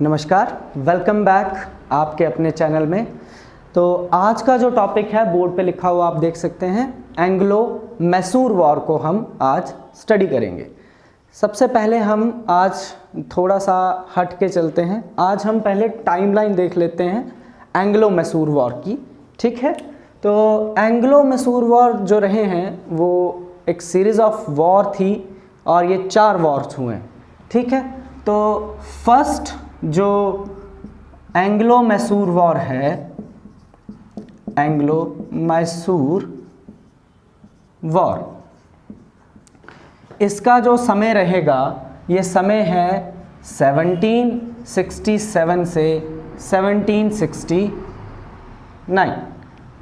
नमस्कार, welcome back आपके अपने चैनल में। तो आज का जो टॉपिक है बोर्ड पे लिखा हुआ आप देख सकते हैं, एंग्लो मैसूर वॉर को हम आज स्टडी करेंगे। सबसे पहले हम आज थोड़ा सा हट के चलते हैं। आज हम पहले टाइमलाइन देख लेते हैं एंग्लो मैसूर वॉर की, ठीक है। तो एंग्लो मैसूर वॉर जो रहे हैं वो एक सीरीज़ ऑफ वॉर थी और ये 4 वॉर्स हुए हैं, ठीक है। तो फर्स्ट जो एंग्लो मैसूर वॉर है, एंग्लो मैसूर वॉर, इसका जो समय रहेगा ये समय है 1767 से 1769,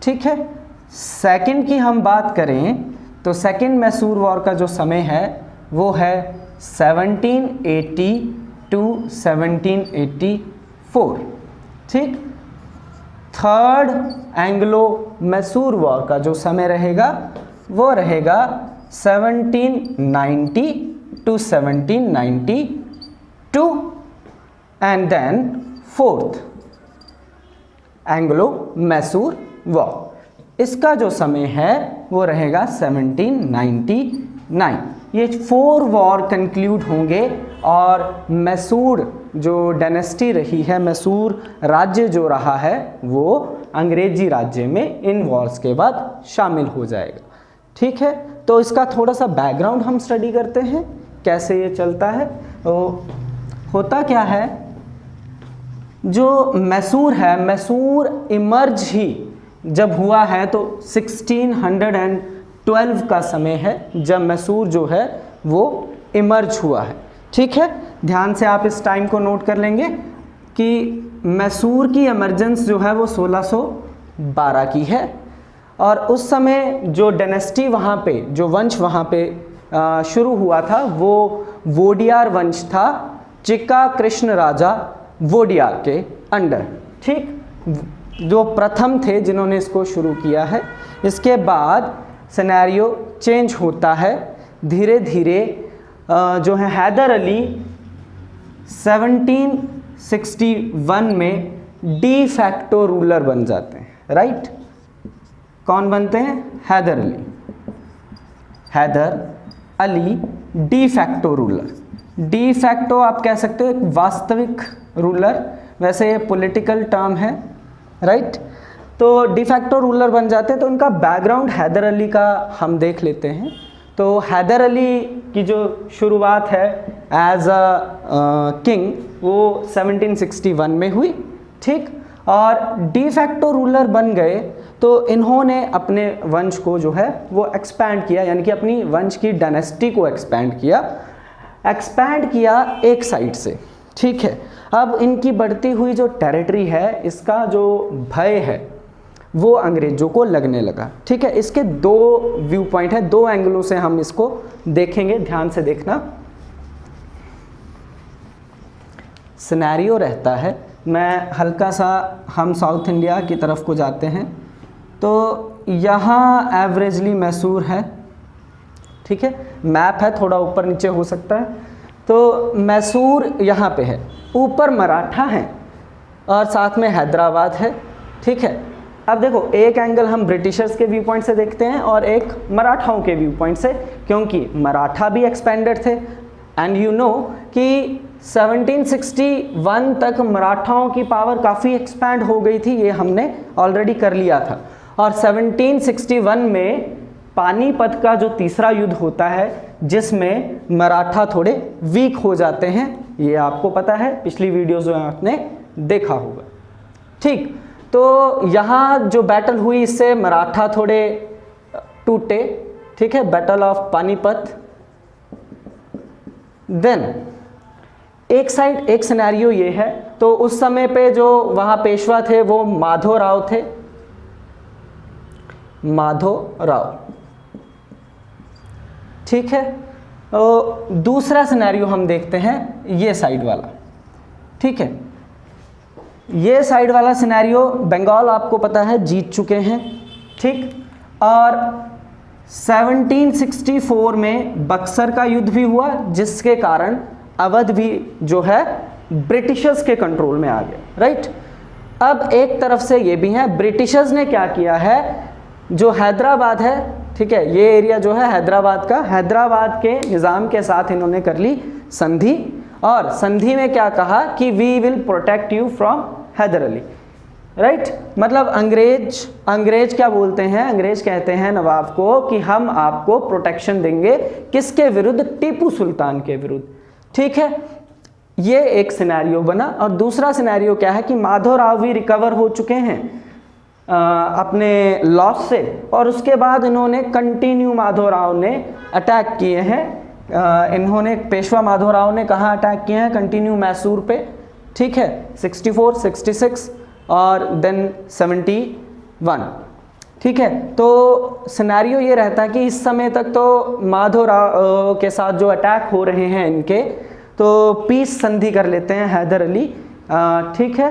ठीक है। सेकंड की हम बात करें तो सेकंड मैसूर वॉर का जो समय है वो है 1780 टू 1784, ठीक। थर्ड एंग्लो मैसूर वॉर का जो समय रहेगा वो रहेगा 1790 to 1792 and then fourth Anglo Mysore war, इसका जो समय है वो रहेगा 1799। ये 4 वॉर कंक्लूड होंगे और मैसूर जो डायनेस्टी रही है, मैसूर राज्य जो रहा है वो अंग्रेजी राज्य में इन वॉर्स के बाद शामिल हो जाएगा, ठीक है। तो इसका थोड़ा सा बैकग्राउंड हम स्टडी करते हैं कैसे ये चलता है। तो होता क्या है, जो मैसूर है, मैसूर इमर्ज ही जब हुआ है तो 1612 का समय है जब मैसूर जो है वो इमर्ज हुआ है, ठीक है। ध्यान से आप इस टाइम को नोट कर लेंगे कि मैसूर की इमर्जेंस जो है वो 1612 की है और उस समय जो डायनेस्टी वहाँ पे, जो वंश वहाँ पे शुरू हुआ था वो वोडियार वंश था, चिक्का कृष्ण राजा वोडियार के अंडर, ठीक। जो प्रथम थे जिन्होंने इसको शुरू किया है। इसके बाद सिनेरियो चेंज होता है धीरे धीरे। जो है हैदर अली 1761 में डी फैक्टो रूलर बन जाते हैं, राइट। कौन बनते हैं? Hyder Ali. Hyder Ali de facto ruler. De facto आप कह सकते हो एक वास्तविक रूलर, वैसे ये पॉलिटिकल टर्म है, राइट। तो डी फैक्टो रूलर बन जाते हैं। तो उनका बैकग्राउंड हैदर अली का हम देख लेते हैं। तो हैदर अली की जो शुरुआत है एज अ किंग वो 1761 में हुई, ठीक। और डी फैक्टो रूलर बन गए तो इन्होंने अपने वंश को जो है वो एक्सपैंड किया, यानी कि अपनी वंश की डायनेस्टी को एक्सपैंड किया एक साइड से, ठीक है। अब इनकी बढ़ती हुई जो टेरिटरी है, इसका जो भय है वो अंग्रेजों को लगने लगा, ठीक है। इसके 2 व्यू पॉइंट है, 2 एंगलों से हम इसको देखेंगे, ध्यान से देखना। सिनेरियो रहता है, मैं हल्का सा हम साउथ इंडिया की तरफ को जाते हैं तो यहाँ एवरेजली मैसूर है, ठीक है। मैप है थोड़ा ऊपर नीचे हो सकता है। तो मैसूर यहाँ पे है, ऊपर मराठा है और साथ में हैदराबाद है, ठीक है। अब देखो, एक एंगल हम ब्रिटिशर्स के व्यू पॉइंट से देखते हैं और एक मराठाओं के व्यू पॉइंट से, क्योंकि मराठा भी एक्सपेंडेड थे एंड यू नो कि 1761 तक मराठाओं की पावर काफ़ी एक्सपैंड हो गई थी, ये हमने ऑलरेडी कर लिया था। और 1761 में पानीपत का जो तीसरा युद्ध होता है जिसमें मराठा थोड़े वीक हो जाते हैं, ये आपको पता है, पिछली वीडियोज़ में आपने देखा होगा, ठीक। तो यहाँ जो बैटल हुई इससे मराठा थोड़े टूटे, ठीक है, बैटल ऑफ पानीपत। देन एक साइड एक सिनेरियो ये है, तो उस समय पे जो वहाँ पेशवा थे वो माधो राव थे, माधो राव, ठीक है। तो दूसरा सिनेरियो हम देखते हैं ये साइड वाला, ठीक है। ये साइड वाला सिनेरियो बंगाल आपको पता है जीत चुके हैं, ठीक। और 1764 में बक्सर का युद्ध भी हुआ जिसके कारण अवध भी जो है ब्रिटिशर्स के कंट्रोल में आ गया, राइट। अब एक तरफ से ये भी है, ब्रिटिशर्स ने क्या किया है, जो हैदराबाद है, ठीक है, ये एरिया जो है हैदराबाद का, हैदराबाद के निज़ाम के साथ इन्होंने कर ली संधि, और संधि में क्या कहा कि we will protect you from Hyder Ali, right. मतलब अंग्रेज क्या बोलते हैं, अंग्रेज कहते हैं नवाब को कि हम आपको प्रोटेक्शन देंगे, किसके विरुद्ध, टीपू सुल्तान के विरुद्ध, ठीक है। ये एक सिनेरियो बना। और दूसरा सिनेरियो क्या है कि माधवराव भी रिकवर हो चुके हैं अपने लॉस से, और उसके बाद इन्होंने कंटिन्यू, माधवराव ने अटैक किए हैं, इन्होंने पेशवा माधवराव ने कहाँ अटैक किए हैं, कंटिन्यू मैसूर पे, ठीक है, 64, 66 और देन 71, ठीक है। तो सिनेरियो ये रहता है कि इस समय तक तो माधवराव के साथ जो अटैक हो रहे हैं इनके, तो पीस संधि कर लेते हैं हैदर अली, ठीक है,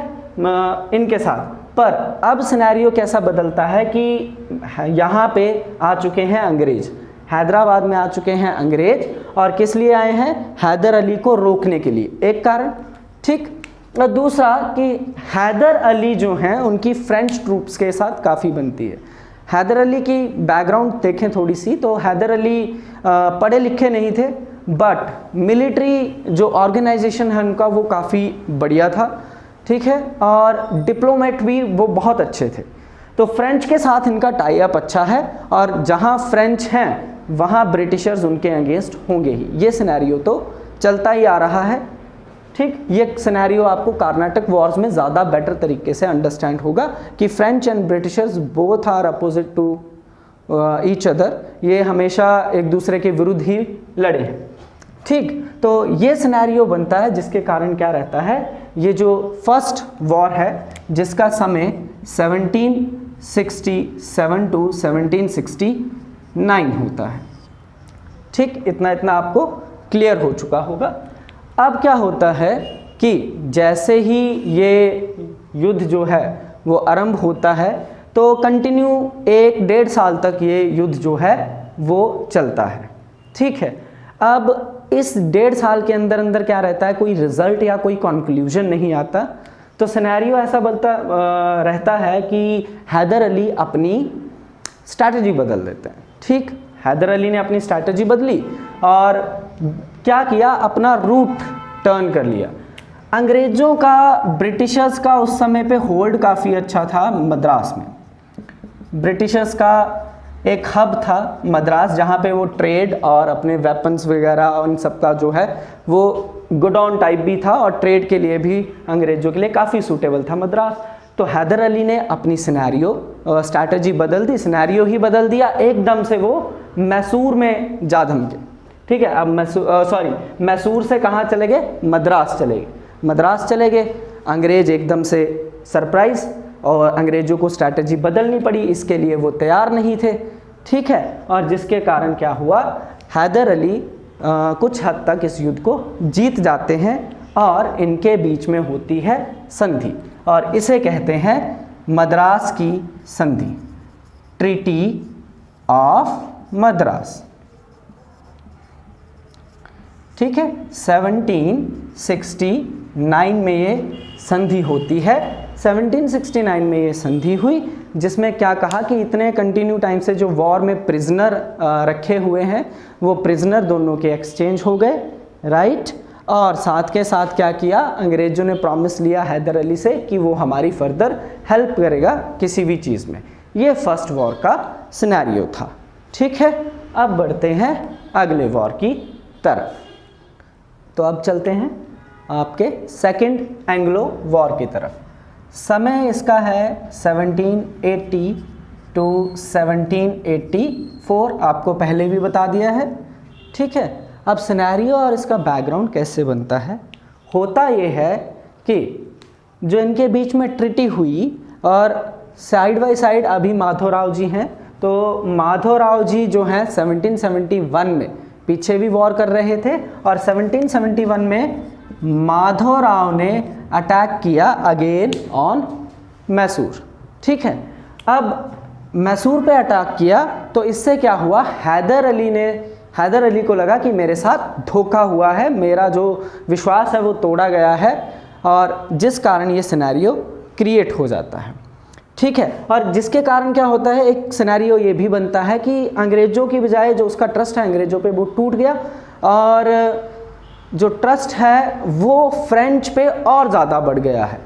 इनके साथ। पर अब सिनेरियो कैसा बदलता है कि यहाँ पे आ चुके हैं अंग्रेज, हैदराबाद में आ चुके हैं अंग्रेज, और किस लिए आए हैं, हैदर अली को रोकने के लिए, एक कारण, ठीक। और दूसरा कि हैदर अली जो हैं उनकी फ्रेंच ट्रूप्स के साथ काफ़ी बनती है। हैदर अली की बैकग्राउंड देखें थोड़ी सी, तो हैदर अली पढ़े लिखे नहीं थे, बट मिलिट्री जो ऑर्गेनाइजेशन है उनका वो काफ़ी बढ़िया था, ठीक है, और डिप्लोमेट भी वो बहुत अच्छे थे। तो फ्रेंच के साथ इनका टाई अप अच्छा है, और जहाँ फ्रेंच हैं वहाँ ब्रिटिशर्स उनके अगेंस्ट होंगे ही। ये सिनेरियो तो चलता ही आ रहा है, ठीक। ये सिनेरियो आपको कर्नाटक वॉर्स में ज़्यादा बेटर तरीके से अंडरस्टैंड होगा कि French and Britishers both are opposite to each other, ये हमेशा एक दूसरे के विरुद्ध ही लड़े हैं, ठीक। तो ये सिनेरियो बनता है, जिसके कारण क्या रहता है, ये जो फर्स्ट वॉर है जिसका समय 1767 टू 1769 होता है, ठीक। इतना आपको क्लियर हो चुका होगा। अब क्या होता है कि जैसे ही ये युद्ध जो है वो आरंभ होता है, तो कंटिन्यू 1-1.5 साल तक ये युद्ध जो है वो चलता है, ठीक है। अब इस 1.5 साल के अंदर अंदर क्या रहता है, कोई रिजल्ट या कोई कंक्लूजन नहीं आता, तो सिनेरियो ऐसा बनता रहता है कि हैदर अली अपनी स्ट्रैटेजी बदल देते हैं, ठीक। हैदर अली ने अपनी स्ट्रैटेजी बदली और क्या किया, अपना रूट टर्न कर लिया। अंग्रेज़ों का, ब्रिटिशर्स का उस समय पे होल्ड काफ़ी अच्छा था मद्रास में। ब्रिटिशर्स का एक हब था मद्रास, जहाँ पे वो ट्रेड और अपने वेपन्स वगैरह उन सब का जो है वो गोडाउन टाइप भी था, और ट्रेड के लिए भी अंग्रेज़ों के लिए काफ़ी सूटेबल था मद्रास। तो हैदर अली ने अपनी स्ट्रैटेजी बदल दी, सिनेरियो ही बदल दिया, एकदम से वो मैसूर में जा धमके, ठीक है। अब मैसूर से कहाँ चले गए, मद्रास चले गए, मद्रास चले गए। अंग्रेज एकदम से सरप्राइज, और अंग्रेज़ों को स्ट्रैटेजी बदलनी पड़ी, इसके लिए वो तैयार नहीं थे, ठीक है। और जिसके कारण क्या हुआ, हैदर अली कुछ हद तक इस युद्ध को जीत जाते हैं, और इनके बीच में होती है संधि, और इसे कहते हैं मद्रास की संधि, ट्रीटी ऑफ मद्रास, ठीक है। 1769 में ये संधि होती है। 1769 में ये संधि हुई, जिसमें क्या कहा कि इतने कंटिन्यू टाइम से जो वॉर में प्रिजनर रखे हुए हैं, वो प्रिजनर दोनों के एक्सचेंज हो गए, राइट। और साथ के साथ क्या किया, अंग्रेज़ों ने प्रॉमिस लिया हैदर अली से कि वो हमारी फर्दर हेल्प करेगा किसी भी चीज़ में। ये फर्स्ट वॉर का सिनेरियो था, ठीक है। अब बढ़ते हैं अगले वॉर की तरफ। तो अब चलते हैं आपके सेकंड एंग्लो वॉर की तरफ। समय इसका है 1780 टू 1784, आपको पहले भी बता दिया है, ठीक है। अब सिनेरियो और इसका बैकग्राउंड कैसे बनता है, होता ये है कि जो इनके बीच में ट्रीटी हुई, और साइड बाय साइड अभी माधवराव जी हैं, तो माधवराव जी जो हैं 1771 में पीछे भी वॉर कर रहे थे, और 1771 में माधवराव ने अटैक किया अगेन ऑन मैसूर, ठीक है। अब मैसूर पे अटैक किया, तो इससे क्या हुआ, हैदर अली ने हैदर अली को लगा कि मेरे साथ धोखा हुआ है, मेरा जो विश्वास है वो तोड़ा गया है, और जिस कारण ये सिनेरियो क्रिएट हो जाता है। ठीक है, और जिसके कारण क्या होता है, एक सिनेरियो ये भी बनता है कि अंग्रेज़ों की बजाय जो उसका ट्रस्ट है अंग्रेज़ों पे वो टूट गया, और जो ट्रस्ट है वो फ्रेंच पे और ज़्यादा बढ़ गया है।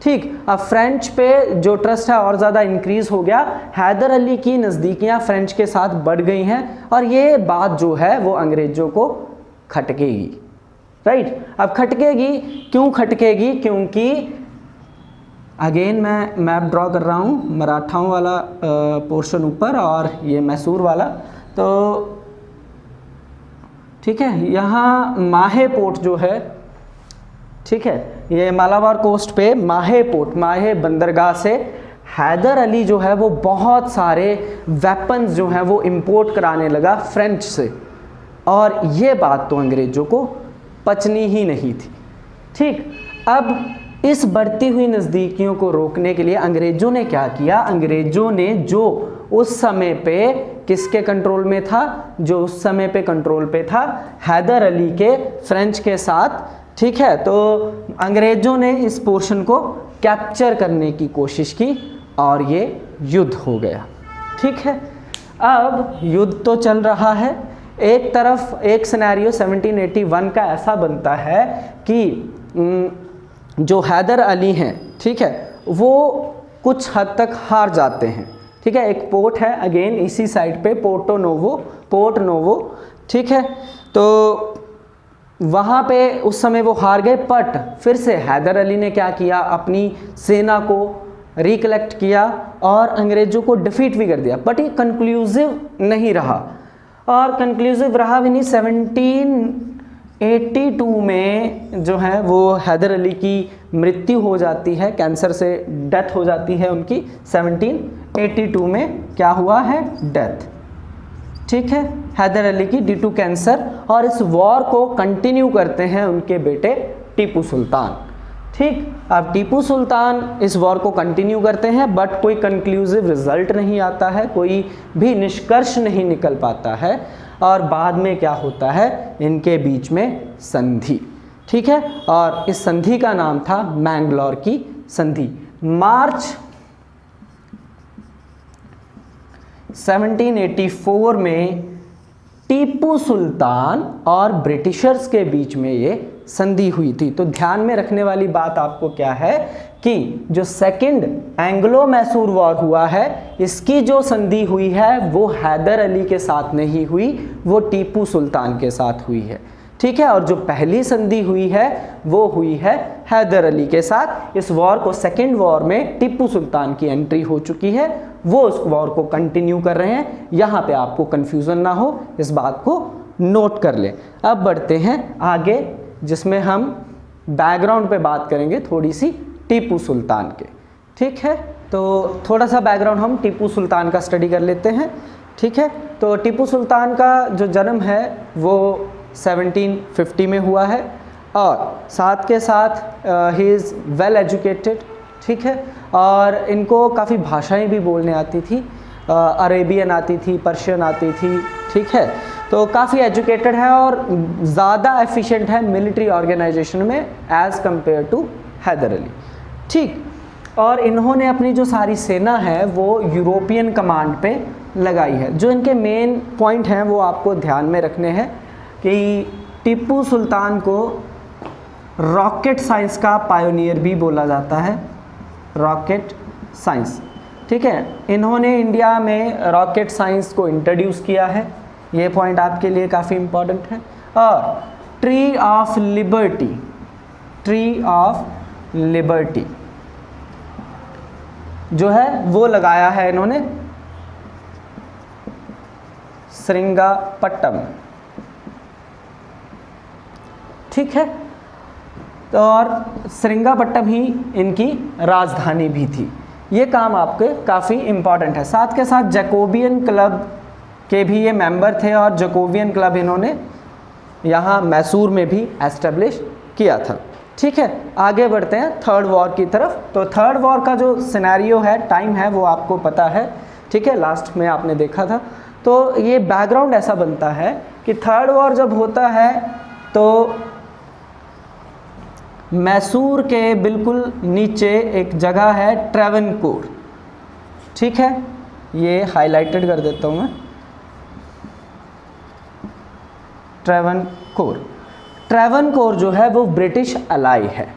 ठीक, अब फ्रेंच पे जो ट्रस्ट है और ज़्यादा इंक्रीज़ हो गया, हैदर अली की नज़दीकियाँ फ्रेंच के साथ बढ़ गई हैं, और ये बात जो है वो अंग्रेज़ों को खटकेगी। राइट, अब खटकेगी, क्यों खटकेगी? क्योंकि अगेन मैं मैप ड्रॉ कर रहा हूँ, मराठाओं वाला पोर्शन ऊपर और ये मैसूर वाला। तो ठीक है, यहाँ माहे पोर्ट जो है, ठीक है, ये मालाबार कोस्ट पे माहे पोर्ट, माहे बंदरगाह से हैदर अली जो है वो बहुत सारे वेपन्स जो हैं वो इंपोर्ट कराने लगा फ्रेंच से, और ये बात तो अंग्रेज़ों को पचनी ही नहीं थी। ठीक, अब इस बढ़ती हुई नज़दीकियों को रोकने के लिए अंग्रेज़ों ने क्या किया? अंग्रेज़ों ने जो उस समय पे किसके कंट्रोल में था, जो उस समय पे कंट्रोल पे था हैदर अली के फ्रेंच के साथ। ठीक है, तो अंग्रेज़ों ने इस पोर्शन को कैप्चर करने की कोशिश की और ये युद्ध हो गया। ठीक है, अब युद्ध तो चल रहा है, एक तरफ एक सिनेरियो 1781 का ऐसा बनता है कि जो हैदर अली हैं, ठीक है, वो कुछ हद तक हार जाते हैं। ठीक है, एक पोर्ट है अगेन इसी साइड पे, पोर्ट नोवो। ठीक है, तो वहाँ पे उस समय वो हार गए, बट फिर से हैदर अली ने क्या किया, अपनी सेना को रिकलेक्ट किया और अंग्रेज़ों को डिफीट भी कर दिया, बट ये कंक्लूसिव नहीं रहा, और कंक्लूसिव रहा भी नहीं। 1782 में जो है वो हैदर अली की मृत्यु हो जाती है, कैंसर से डेथ हो जाती है उनकी। 1782 में क्या हुआ है, डेथ। ठीक है, हैदर अली की ड्यू टू कैंसर, और इस वॉर को कंटिन्यू करते हैं उनके बेटे टीपू सुल्तान। ठीक, अब टीपू सुल्तान इस वॉर को कंटिन्यू करते हैं, बट कोई कंक्लूसिव रिजल्ट नहीं आता है, कोई भी निष्कर्ष नहीं निकल पाता है, और बाद में क्या होता है, इनके बीच में संधि। ठीक है, और इस संधि का नाम था मैंगलोर की संधि। मार्च 1784 में टीपू सुल्तान और ब्रिटिशर्स के बीच में ये संधि हुई थी। तो ध्यान में रखने वाली बात आपको क्या है कि जो सेकंड एंग्लो मैसूर वॉर हुआ है, इसकी जो संधि हुई है वो हैदर अली के साथ नहीं हुई, वो टीपू सुल्तान के साथ हुई है। ठीक है, और जो पहली संधि हुई है वो हुई है हैदर अली के साथ। इस वॉर को, सेकेंड वॉर में टीपू सुल्तान की एंट्री हो चुकी है, वो उस वॉर को कंटिन्यू कर रहे हैं। यहाँ पे आपको कंफ्यूजन ना हो, इस बात को नोट कर लें। अब बढ़ते हैं आगे, जिसमें हम बैकग्राउंड पे बात करेंगे थोड़ी सी टीपू सुल्तान के। ठीक है, तो थोड़ा सा बैकग्राउंड हम टीपू सुल्तान का स्टडी कर लेते हैं। ठीक है, तो टीपू सुल्तान का जो जन्म है वो 1750 में हुआ है, और साथ के साथ ही इज़ वेल एजुकेटेड। ठीक है, और इनको काफ़ी भाषाएं भी बोलने आती थी, अरेबियन आती थी, पर्शियन आती थी। ठीक है, तो काफ़ी एजुकेटेड है और ज़्यादा एफिशिएंट है मिलिट्री ऑर्गेनाइजेशन में as compare to Hyder Ali. ठीक, और इन्होंने अपनी जो सारी सेना है वो यूरोपियन कमांड पे लगाई है। जो इनके मेन पॉइंट हैं वो आपको ध्यान में रखने हैं कि टीपू सुल्तान को रॉकेट साइंस का पायोनियर भी बोला जाता है, रॉकेट साइंस। ठीक है, इन्होंने इंडिया में रॉकेट साइंस को इंट्रोड्यूस किया है, ये पॉइंट आपके लिए काफ़ी इम्पोर्टेंट है। और ट्री ऑफ लिबर्टी जो है वो लगाया है इन्होंने श्रिंगापट्टम। ठीक है, तो और श्रिंगापट्टम ही इनकी राजधानी भी थी। ये काम आपके काफ़ी इम्पॉर्टेंट है। साथ के साथ जैकोबियन क्लब के भी ये मेंबर थे, और जैकोबियन क्लब इन्होंने यहाँ मैसूर में भी एस्टेब्लिश किया था। ठीक है, आगे बढ़ते हैं थर्ड वॉर की तरफ। तो थर्ड वॉर का जो सिनेरियो है, टाइम है, वो आपको पता है। ठीक है, लास्ट में आपने देखा था। तो ये बैकग्राउंड ऐसा बनता है कि थर्ड वॉर जब होता है तो मैसूर के बिल्कुल नीचे एक जगह है ट्रैवनकोर, ठीक है, ये हाईलाइटेड कर देता हूँ मैं, ट्रैवनकोर जो है वो ब्रिटिश अलाई है,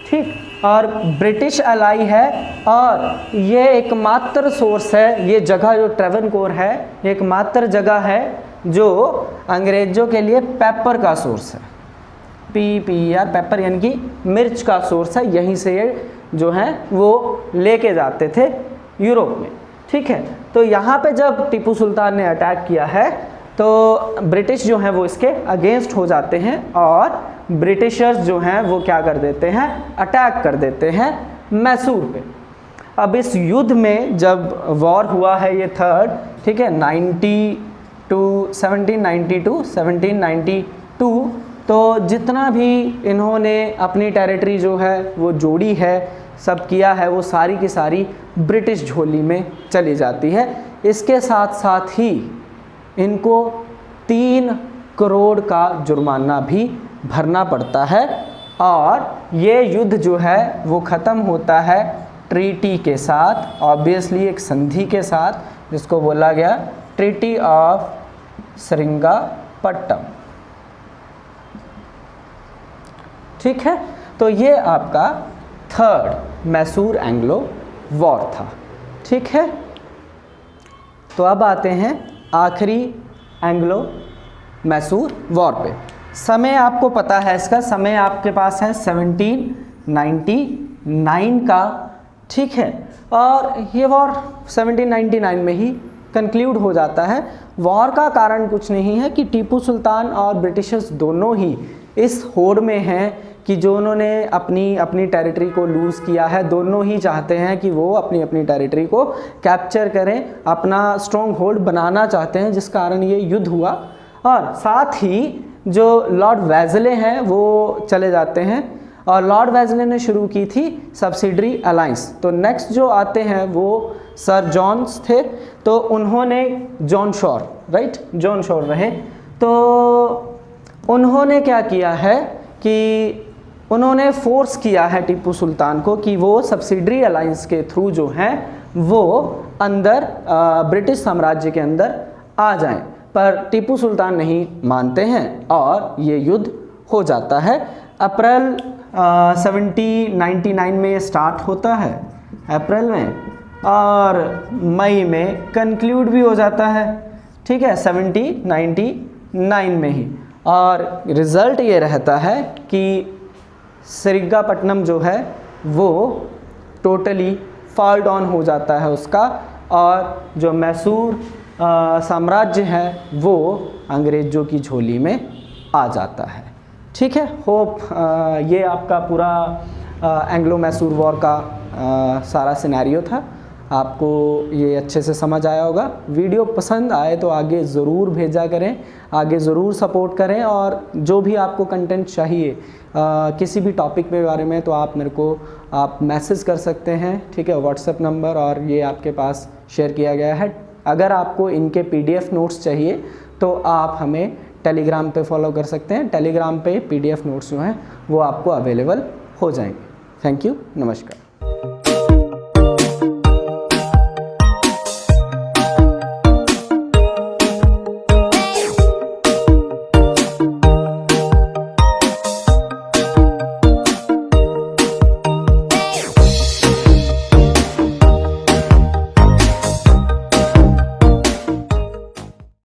ठीक, और ब्रिटिश अलाई है और ये एकमात्र सोर्स है, ये जगह जो ट्रैवनकोर है ये एकमात्र जगह है जो अंग्रेज़ों के लिए पेपर का सोर्स है, PER पेपर यानी कि मिर्च का सोर्स है, यहीं से ये जो है वो लेके जाते थे यूरोप में, ठीक है। तो यहाँ पे जब टीपू सुल्तान ने अटैक किया है तो ब्रिटिश जो हैं वो इसके अगेंस्ट हो जाते हैं और ब्रिटिशर्स जो हैं वो क्या कर देते हैं, अटैक कर देते हैं मैसूर पे। अब इस युद्ध में जब वॉर हुआ है ये थर्ड, ठीक है, 1792 तो जितना भी इन्होंने अपनी टेरिटरी जो है वो जोड़ी है, सब किया है, वो सारी की सारी ब्रिटिश झोली में चली जाती है। इसके साथ साथ ही इनको 3 करोड़ का जुर्माना भी भरना पड़ता है और ये युद्ध जो है वो ख़त्म होता है ट्रीटी के साथ, ऑब्वियसली एक संधि के साथ जिसको बोला गया ट्रीटी ऑफ सेरिंगापट्टम, ठीक है। तो ये आपका थर्ड मैसूर एंग्लो वॉर था, ठीक है। तो अब आते हैं आखिरी एंग्लो मैसूर वॉर पे। समय आपको पता है, इसका समय आपके पास है 1799 का, ठीक है, और ये वॉर 1799 में ही कंक्लूड हो जाता है। वॉर का कारण कुछ नहीं है कि टीपू सुल्तान और ब्रिटिशर्स दोनों ही इस होड़ में हैं कि जो उन्होंने अपनी टेरिटरी को लूज़ किया है, दोनों ही चाहते हैं कि वो अपनी टेरिटरी को कैप्चर करें, अपना स्ट्रॉन्ग होल्ड बनाना चाहते हैं, जिस कारण ये युद्ध हुआ। और साथ ही जो लॉर्ड वेज़ले हैं वो चले जाते हैं और लॉर्ड वेज़ले ने शुरू की थी सब्सिडरी अलायंस। तो नेक्स्ट जो आते हैं वो सर जॉन्स थे, तो उन्होंने John sure, right, John sure रहे। तो उन्होंने क्या किया है कि उन्होंने फोर्स किया है टीपू सुल्तान को कि वो सब्सिडरी अलायंस के थ्रू जो हैं वो अंदर ब्रिटिश साम्राज्य के अंदर आ जाएं, पर टीपू सुल्तान नहीं मानते हैं और ये युद्ध हो जाता है। अप्रैल 1799 में ये स्टार्ट होता है, अप्रैल में, और मई में कंक्लूड भी हो जाता है, ठीक है, 1799 में ही। और रिज़ल्ट ये रहता है कि सेरिंगापट्टनम जो है वो टोटली फॉल डाउन हो जाता है उसका, और जो मैसूर साम्राज्य है वो अंग्रेज़ों की झोली में आ जाता है, ठीक है। होप ये आपका पूरा एंग्लो मैसूर वॉर का सारा सिनेरियो था, आपको ये अच्छे से समझ आया होगा। वीडियो पसंद आए तो आगे ज़रूर भेजा करें, आगे ज़रूर सपोर्ट करें, और जो भी आपको कंटेंट चाहिए किसी भी टॉपिक के बारे में तो आप मेरे को आप मैसेज कर सकते हैं, ठीक है, व्हाट्सएप नंबर और ये आपके पास शेयर किया गया है। अगर आपको इनके PDF नोट्स चाहिए तो आप हमें टेलीग्राम पे फॉलो कर सकते हैं, टेलीग्राम पे PDF नोट्स जो हैं वो आपको अवेलेबल हो जाएंगे। थैंक यू, नमस्कार।